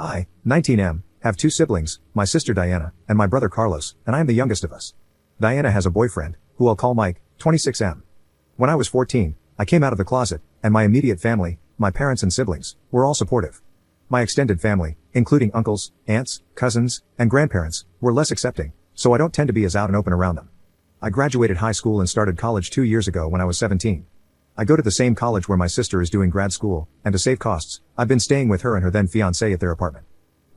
I, 19M, have two siblings, my sister Diana, and my brother Carlos, and I am the youngest of us. Diana has a boyfriend, who I'll call Mike, 26M. When I was 14, I came out of the closet, and my immediate family, my parents and siblings, were all supportive. My extended family, including uncles, aunts, cousins, and grandparents, were less accepting, so I don't tend to be as out and open around them. I graduated high school and started college 2 years ago when I was 17. I go to the same college where my sister is doing grad school, and to save costs, I've been staying with her and her then fiancé at their apartment.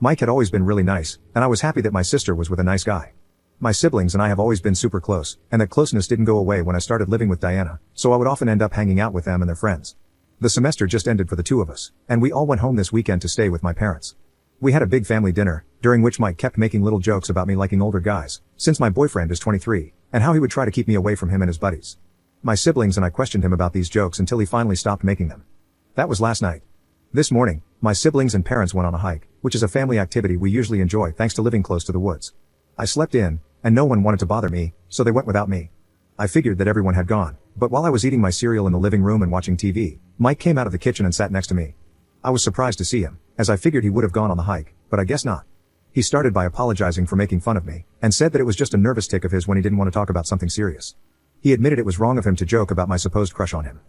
Mike had always been really nice, and I was happy that my sister was with a nice guy. My siblings and I have always been super close, and that closeness didn't go away when I started living with Diana, so I would often end up hanging out with them and their friends. The semester just ended for the two of us, and we all went home this weekend to stay with my parents. We had a big family dinner, during which Mike kept making little jokes about me liking older guys, since my boyfriend is 23, and how he would try to keep me away from him and his buddies. My siblings and I questioned him about these jokes until he finally stopped making them. That was last night. This morning, my siblings and parents went on a hike, which is a family activity we usually enjoy thanks to living close to the woods. I slept in, and no one wanted to bother me, so they went without me. I figured that everyone had gone, but while I was eating my cereal in the living room and watching TV, Mike came out of the kitchen and sat next to me. I was surprised to see him, as I figured he would have gone on the hike, but I guess not. He started by apologizing for making fun of me, and said that it was just a nervous tic of his when he didn't want to talk about something serious. He admitted it was wrong of him to joke about my supposed crush on him.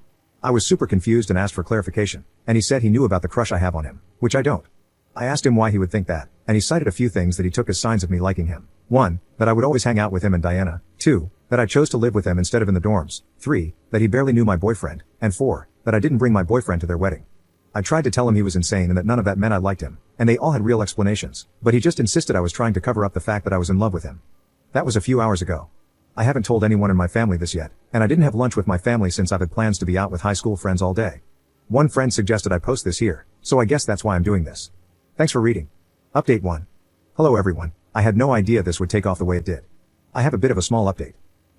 I was super confused and asked for clarification, and he said he knew about the crush I have on him, which I don't. I asked him why he would think that, and he cited a few things that he took as signs of me liking him. 1. That I would always hang out with him and Diana. 2. That I chose to live with them instead of in the dorms. 3. That he barely knew my boyfriend. And 4. That I didn't bring my boyfriend to their wedding. I tried to tell him he was insane and that none of that meant I liked him, and they all had real explanations, but he just insisted I was trying to cover up the fact that I was in love with him. That was a few hours ago. I haven't told anyone in my family this yet, and I didn't have lunch with my family since I've had plans to be out with high school friends all day. One friend suggested I post this here, so I guess that's why I'm doing this. Thanks for reading. Update 1. Hello everyone, I had no idea this would take off the way it did. I have a bit of a small update.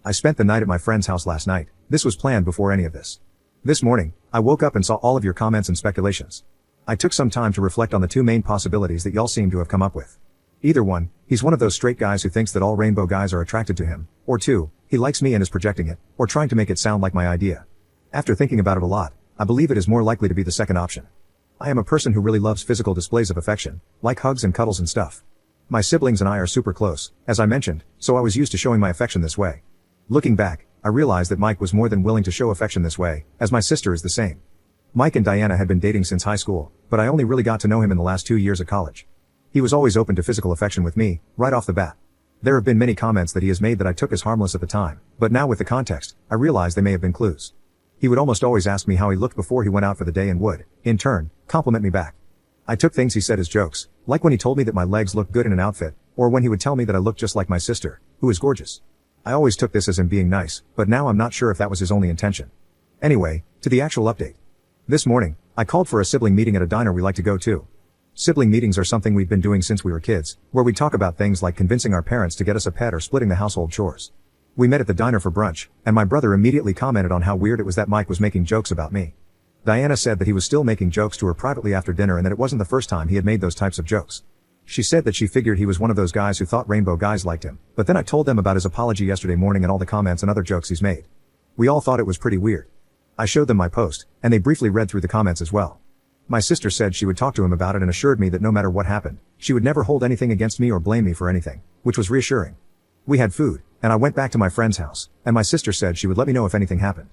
I spent the night at my friend's house last night. This was planned before any of this. This morning, I woke up and saw all of your comments and speculations. I took some time to reflect on the two main possibilities that y'all seem to have come up with. Either 1, he's one of those straight guys who thinks that all rainbow guys are attracted to him, or 2, he likes me and is projecting it, or trying to make it sound like my idea. After thinking about it a lot, I believe it is more likely to be the second option. I am a person who really loves physical displays of affection, like hugs and cuddles and stuff. My siblings and I are super close, as I mentioned, so I was used to showing my affection this way. Looking back, I realized that Mike was more than willing to show affection this way, as my sister is the same. Mike and Diana had been dating since high school, but I only really got to know him in the last 2 years of college. He was always open to physical affection with me, right off the bat. There have been many comments that he has made that I took as harmless at the time, but now with the context, I realize they may have been clues. He would almost always ask me how he looked before he went out for the day and would, in turn, compliment me back. I took things he said as jokes, like when he told me that my legs looked good in an outfit, or when he would tell me that I looked just like my sister, who is gorgeous. I always took this as him being nice, but now I'm not sure if that was his only intention. Anyway, to the actual update. This morning, I called for a sibling meeting at a diner we like to go to. Sibling meetings are something we've been doing since we were kids, where we talk about things like convincing our parents to get us a pet or splitting the household chores. We met at the diner for brunch, and my brother immediately commented on how weird it was that Mike was making jokes about me. Diana said that he was still making jokes to her privately after dinner and that it wasn't the first time he had made those types of jokes. She said that she figured he was one of those guys who thought rainbow guys liked him, but then I told them about his apology yesterday morning and all the comments and other jokes he's made. We all thought it was pretty weird. I showed them my post, and they briefly read through the comments as well. My sister said she would talk to him about it and assured me that no matter what happened, she would never hold anything against me or blame me for anything, which was reassuring. We had food, and I went back to my friend's house, and my sister said she would let me know if anything happened.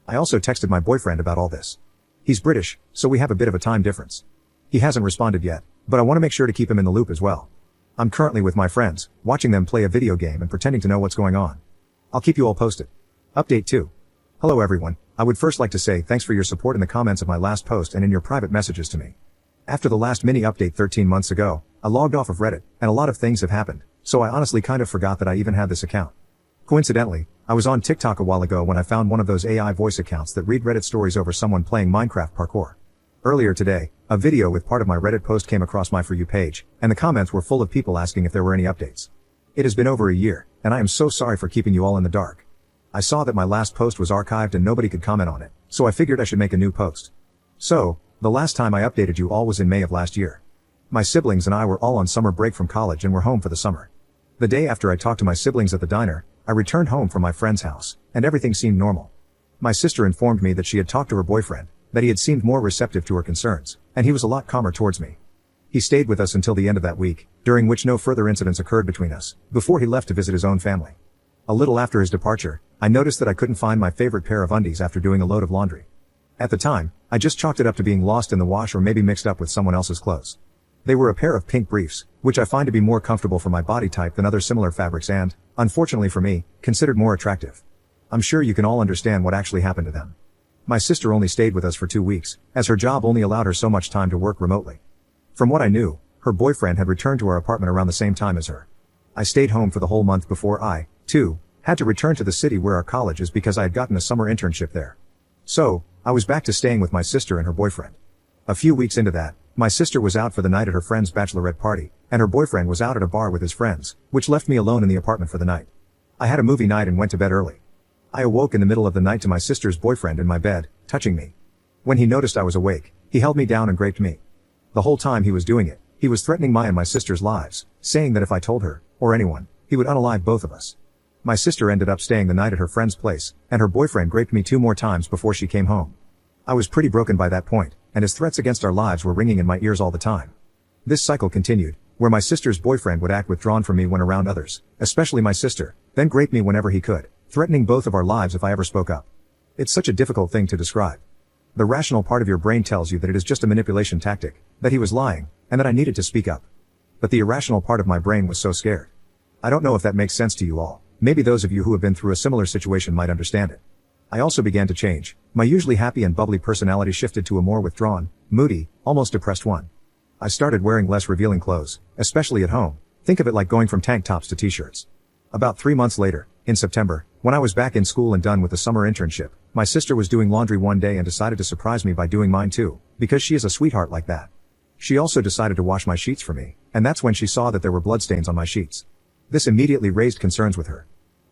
I also texted my boyfriend about all this. He's British, so we have a bit of a time difference. He hasn't responded yet, but I want to make sure to keep him in the loop as well. I'm currently with my friends, watching them play a video game and pretending to know what's going on. I'll keep you all posted. Update 2. Hello everyone, I would first like to say thanks for your support in the comments of my last post and in your private messages to me. After the last mini update 13 months ago, I logged off of Reddit, and a lot of things have happened, so I honestly kind of forgot that I even had this account. Coincidentally, I was on TikTok a while ago when I found one of those AI voice accounts that read Reddit stories over someone playing Minecraft parkour. Earlier today, a video with part of my Reddit post came across my For You page, and the comments were full of people asking if there were any updates. It has been over a year, and I am so sorry for keeping you all in the dark. I saw that my last post was archived and nobody could comment on it, so I figured I should make a new post. So, the last time I updated you all was in May of last year. My siblings and I were all on summer break from college and were home for the summer. The day after I talked to my siblings at the diner, I returned home from my friend's house, and everything seemed normal. My sister informed me that she had talked to her boyfriend, that he had seemed more receptive to her concerns, and he was a lot calmer towards me. He stayed with us until the end of that week, during which no further incidents occurred between us, before he left to visit his own family. A little after his departure, I noticed that I couldn't find my favorite pair of undies after doing a load of laundry. At the time, I just chalked it up to being lost in the wash or maybe mixed up with someone else's clothes. They were a pair of pink briefs, which I find to be more comfortable for my body type than other similar fabrics and, unfortunately for me, considered more attractive. I'm sure you can all understand what actually happened to them. My sister only stayed with us for 2 weeks, as her job only allowed her so much time to work remotely. From what I knew, her boyfriend had returned to our apartment around the same time as her. I stayed home for the whole month before I, too, had to return to the city where our college is because I had gotten a summer internship there. So, I was back to staying with my sister and her boyfriend. A few weeks into that, my sister was out for the night at her friend's bachelorette party, and her boyfriend was out at a bar with his friends, which left me alone in the apartment for the night. I had a movie night and went to bed early. I awoke in the middle of the night to my sister's boyfriend in my bed, touching me. When he noticed I was awake, he held me down and raped me. The whole time he was doing it, he was threatening my and my sister's lives, saying that if I told her, or anyone, he would unalive both of us. My sister ended up staying the night at her friend's place, and her boyfriend raped me 2 more times before she came home. I was pretty broken by that point, and his threats against our lives were ringing in my ears all the time. This cycle continued, where my sister's boyfriend would act withdrawn from me when around others, especially my sister, then rape me whenever he could, threatening both of our lives if I ever spoke up. It's such a difficult thing to describe. The rational part of your brain tells you that it is just a manipulation tactic, that he was lying, and that I needed to speak up. But the irrational part of my brain was so scared. I don't know if that makes sense to you all. Maybe those of you who have been through a similar situation might understand it. I also began to change. My usually happy and bubbly personality shifted to a more withdrawn, moody, almost depressed one. I started wearing less revealing clothes, especially at home. Think of it like going from tank tops to t-shirts. About 3 months later, in September, when I was back in school and done with the summer internship, my sister was doing laundry one day and decided to surprise me by doing mine too, because she is a sweetheart like that. She also decided to wash my sheets for me, and that's when she saw that there were bloodstains on my sheets. This immediately raised concerns with her.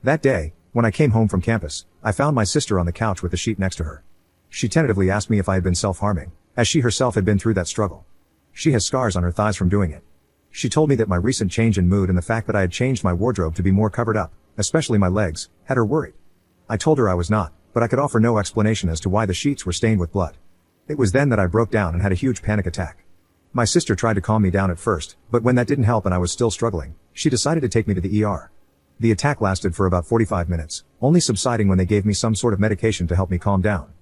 That day, when I came home from campus, I found my sister on the couch with the sheet next to her. She tentatively asked me if I had been self-harming, as she herself had been through that struggle. She has scars on her thighs from doing it. She told me that my recent change in mood and the fact that I had changed my wardrobe to be more covered up, especially my legs, had her worried. I told her I was not, but I could offer no explanation as to why the sheets were stained with blood. It was then that I broke down and had a huge panic attack. My sister tried to calm me down at first, but when that didn't help and I was still struggling, she decided to take me to the ER. The attack lasted for about 45 minutes, only subsiding when they gave me some sort of medication to help me calm down.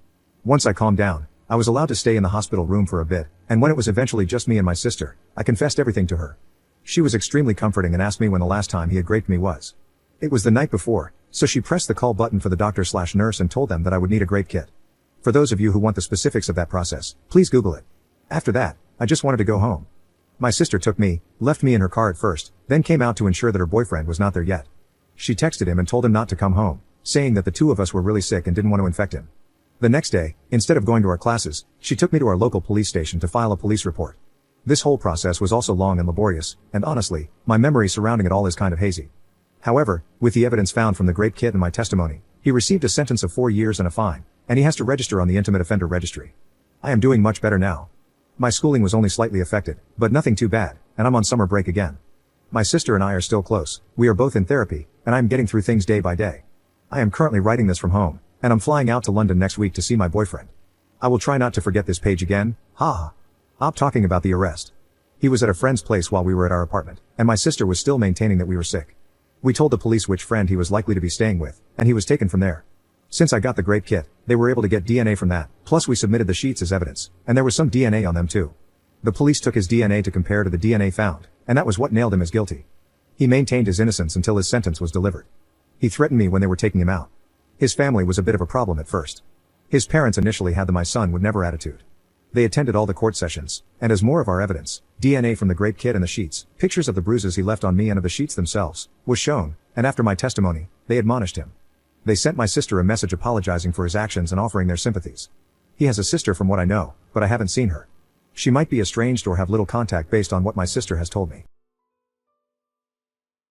Once I calmed down, I was allowed to stay in the hospital room for a bit, and when it was eventually just me and my sister, I confessed everything to her. She was extremely comforting and asked me when the last time he had raped me was. It was the night before, so she pressed the call button for the doctor/nurse and told them that I would need a rape kit. For those of you who want the specifics of that process, please Google it. After that, I just wanted to go home. My sister took me, left me in her car at first, then came out to ensure that her boyfriend was not there yet. She texted him and told him not to come home, saying that the 2 of us were really sick and didn't want to infect him. The next day, instead of going to our classes, she took me to our local police station to file a police report. This whole process was also long and laborious, and honestly, my memory surrounding it all is kind of hazy. However, with the evidence found from the grape kit and my testimony, he received a sentence of 4 years and a fine, and he has to register on the Intimate Offender Registry. I am doing much better now. My schooling was only slightly affected, but nothing too bad, and I'm on summer break again. My sister and I are still close, we are both in therapy, and I'm getting through things day by day. I am currently writing this from home, and I'm flying out to London next week to see my boyfriend. I will try not to forget this page again, haha. I'm talking about the arrest. He was at a friend's place while we were at our apartment, and my sister was still maintaining that we were sick. We told the police which friend he was likely to be staying with, and he was taken from there. Since I got the grape kit, they were able to get DNA from that, plus we submitted the sheets as evidence, and there was some DNA on them too. The police took his DNA to compare to the DNA found, and that was what nailed him as guilty. He maintained his innocence until his sentence was delivered. He threatened me when they were taking him out. His family was a bit of a problem at first. His parents initially had the "my son would never" attitude. They attended all the court sessions, and as more of our evidence, DNA from the grape kit and the sheets, pictures of the bruises he left on me and of the sheets themselves, was shown, and after my testimony, they admonished him. They sent my sister a message apologizing for his actions and offering their sympathies. He has a sister from what I know, but I haven't seen her. She might be estranged or have little contact based on what my sister has told me.